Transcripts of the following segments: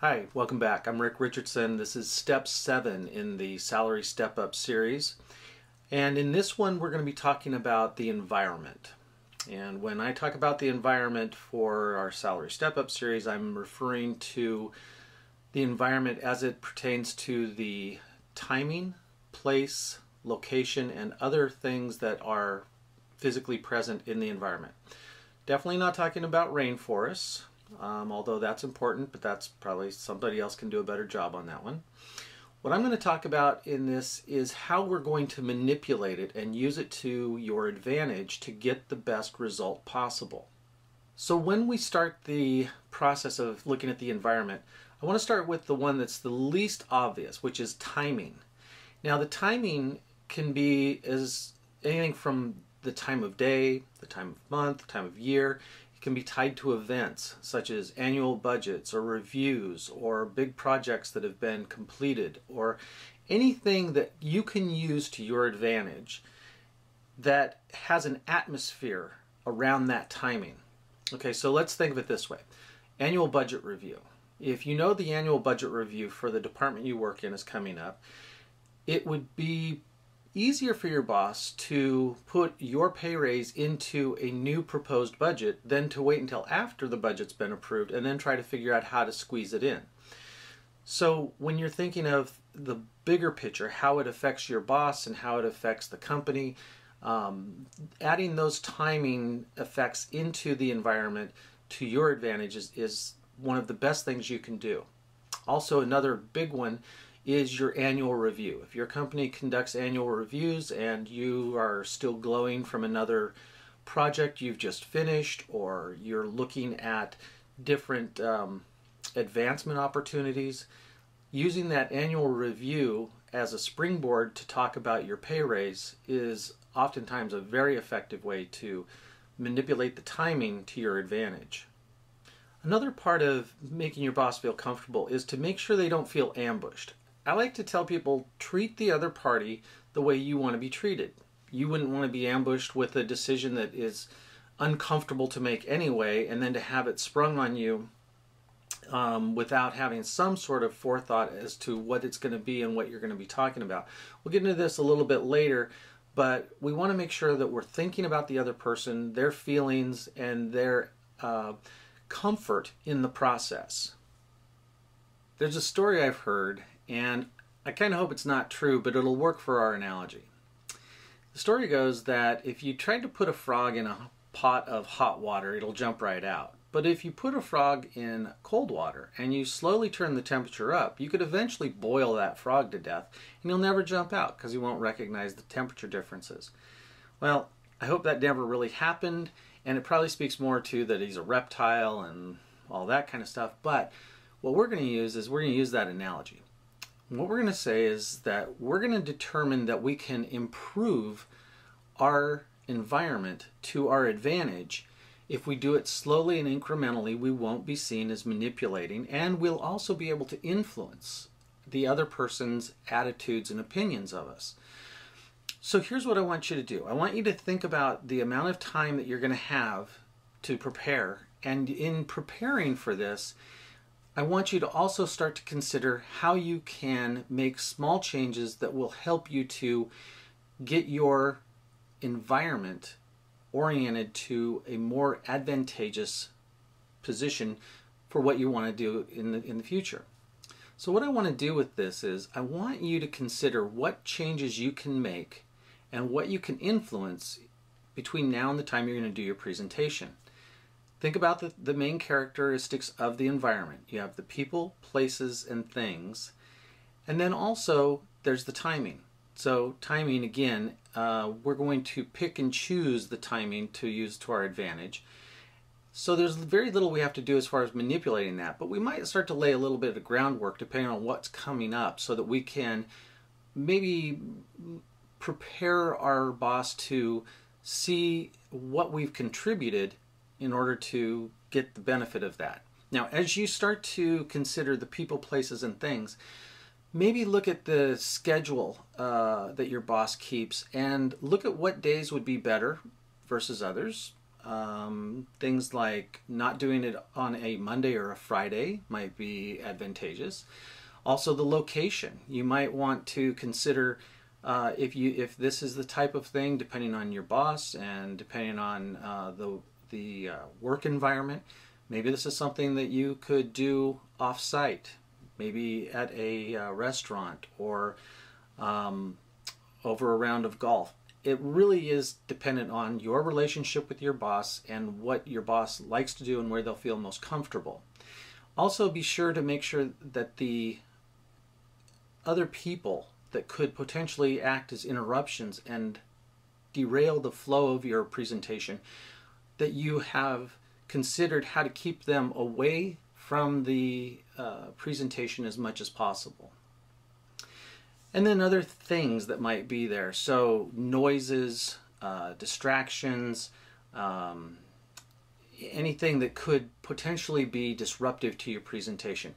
Hi, welcome back. I'm Rick Richardson. This is step 7 in the Salary Step Up series. And in this one, we're going to be talking about the environment. And when I talk about the environment for our Salary Step Up series, I'm referring to the environment as it pertains to the timing, place, location, and other things that are physically present in the environment. Definitely not talking about rainforests. Although that's important, but that's probably somebody else can do a better job on that one. What I'm going to talk about in this is how we're going to manipulate it and use it to your advantage to get the best result possible. So when we start the process of looking at the environment, I want to start with the one that's the least obvious, which is timing. Now the timing can be as anything from the time of day, the time of month, the time of year. Can be tied to events such as annual budgets or reviews or big projects that have been completed or anything that you can use to your advantage that has an atmosphere around that timing. Okay, so let's think of it this way. Annual budget review. If you know the annual budget review for the department you work in is coming up, it would be easier for your boss to put your pay raise into a new proposed budget than to wait until after the budget's been approved and then try to figure out how to squeeze it in. So when you're thinking of the bigger picture, how it affects your boss and how it affects the company, adding those timing effects into the environment to your advantage is one of the best things you can do. Also, another big one is your annual review. If your company conducts annual reviews and you are still glowing from another project you've just finished, or you're looking at different advancement opportunities, using that annual review as a springboard to talk about your pay raise is oftentimes a very effective way to manipulate the timing to your advantage. Another part of making your boss feel comfortable is to make sure they don't feel ambushed. I like to tell people, treat the other party the way you want to be treated. You wouldn't want to be ambushed with a decision that is uncomfortable to make anyway, and then to have it sprung on you without having some sort of forethought as to what it's going to be and what you're going to be talking about. We'll get into this a little bit later, but we want to make sure that we're thinking about the other person, their feelings, and their comfort in the process. There's a story I've heard, and I kind of hope it's not true, but it'll work for our analogy. The story goes that if you tried to put a frog in a pot of hot water, it'll jump right out. But if you put a frog in cold water and you slowly turn the temperature up, you could eventually boil that frog to death and he'll never jump out because he won't recognize the temperature differences. Well, I hope that never really happened, and it probably speaks more to that he's a reptile and all that kind of stuff, but what we're going to use is we're going to use that analogy. What we're going to say is that we're going to determine that we can improve our environment to our advantage. If we do it slowly and incrementally, we won't be seen as manipulating, and we'll also be able to influence the other person's attitudes and opinions of us. So here's what I want you to do. I want you to think about the amount of time that you're going to have to prepare, and in preparing for this, I want you to also start to consider how you can make small changes that will help you to get your environment oriented to a more advantageous position for what you want to do in the future. So what I want to do with this is I want you to consider what changes you can make and what you can influence between now and the time you're going to do your presentation. Think about the main characteristics of the environment. You have the people, places, and things. And then also there's the timing. So timing, again, we're going to pick and choose the timing to use to our advantage. So there's very little we have to do as far as manipulating that, but we might start to lay a little bit of groundwork depending on what's coming up so that we can maybe prepare our boss to see what we've contributed in order to get the benefit of that. Now, as you start to consider the people, places, and things, maybe look at the schedule that your boss keeps and look at what days would be better versus others. Things like not doing it on a Monday or a Friday might be advantageous. Also, the location. You might want to consider if this is the type of thing, depending on your boss and depending on the work environment. Maybe this is something that you could do off-site, maybe at a restaurant or over a round of golf. It really is dependent on your relationship with your boss and what your boss likes to do and where they'll feel most comfortable. Also, be sure to make sure that the other people that could potentially act as interruptions and derail the flow of your presentation, that you have considered how to keep them away from the presentation as much as possible. And then other things that might be there. So noises, distractions, anything that could potentially be disruptive to your presentation.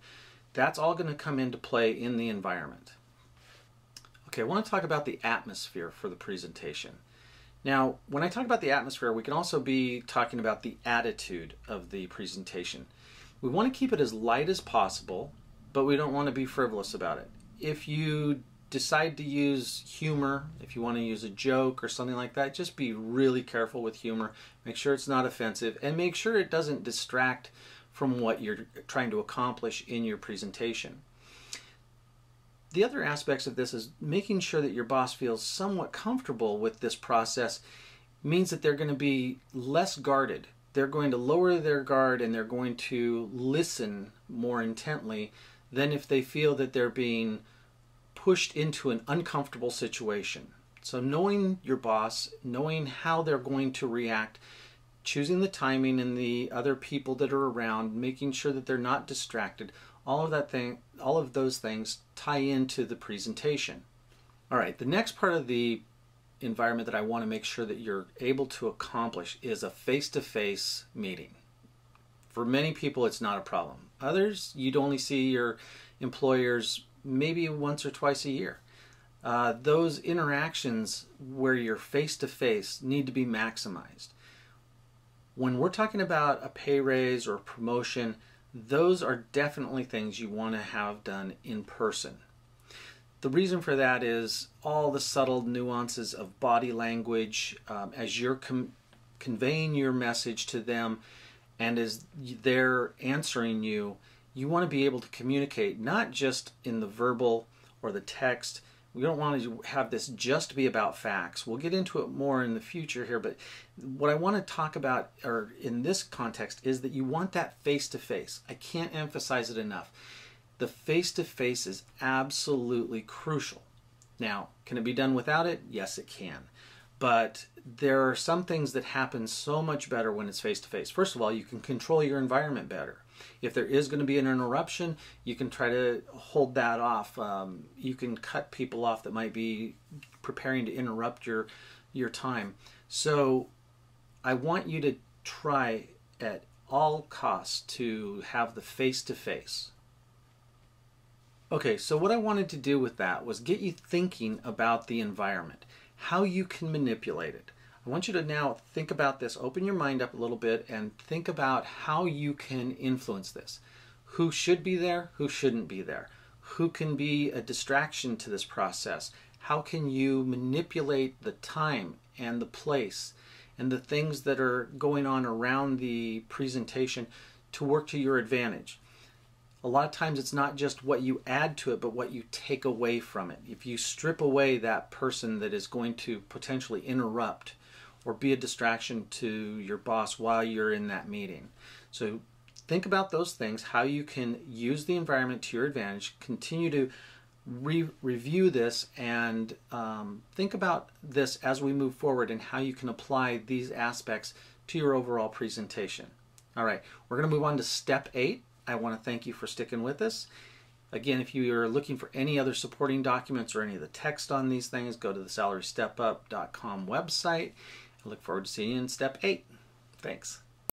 That's all going to come into play in the environment. Okay, I want to talk about the atmosphere for the presentation. Now, when I talk about the atmosphere, we can also be talking about the attitude of the presentation. We want to keep it as light as possible, but we don't want to be frivolous about it. If you decide to use humor, if you want to use a joke or something like that, just be really careful with humor. Make sure it's not offensive and make sure it doesn't distract from what you're trying to accomplish in your presentation. The other aspects of this is making sure that your boss feels somewhat comfortable with this process means that they're going to be less guarded. They're going to lower their guard and they're going to listen more intently than if they feel that they're being pushed into an uncomfortable situation. So knowing your boss, knowing how they're going to react, choosing the timing and the other people that are around, making sure that they're not distracted, all of those things tie into the presentation. All right, the next part of the environment that I want to make sure that you're able to accomplish is a face-to-face meeting. For many people, it's not a problem. Others, you'd only see your employers maybe once or twice a year. Those interactions where you're face-to-face need to be maximized. When we're talking about a pay raise or a promotion, those are definitely things you want to have done in person. The reason for that is all the subtle nuances of body language as you're conveying your message to them and as they're answering you. You want to be able to communicate not just in the verbal or the text. We don't want to have this just be about facts. We'll get into it more in the future here, but what I want to talk about or in this context is that you want that face-to-face. I can't emphasize it enough. The face-to-face is absolutely crucial. Now, can it be done without it? Yes, it can. But there are some things that happen so much better when it's face-to-face. First of all, you can control your environment better. If there is going to be an interruption, you can try to hold that off. You can cut people off that might be preparing to interrupt your time. So I want you to try at all costs to have the face-to-face. Okay, so what I wanted to do with that was get you thinking about the environment, how you can manipulate it. I want you to now think about this, open your mind up a little bit and think about how you can influence this. Who should be there, who shouldn't be there? Who can be a distraction to this process? How can you manipulate the time and the place and the things that are going on around the presentation to work to your advantage? A lot of times it's not just what you add to it, but what you take away from it. If you strip away that person that is going to potentially interrupt or be a distraction to your boss while you're in that meeting. So think about those things, how you can use the environment to your advantage, continue to review this and think about this as we move forward and how you can apply these aspects to your overall presentation. All right, we're going to move on to step 8. I want to thank you for sticking with us. Again, if you are looking for any other supporting documents or any of the text on these things, go to the SalaryStepUp.com website. I look forward to seeing you in step 8. Thanks.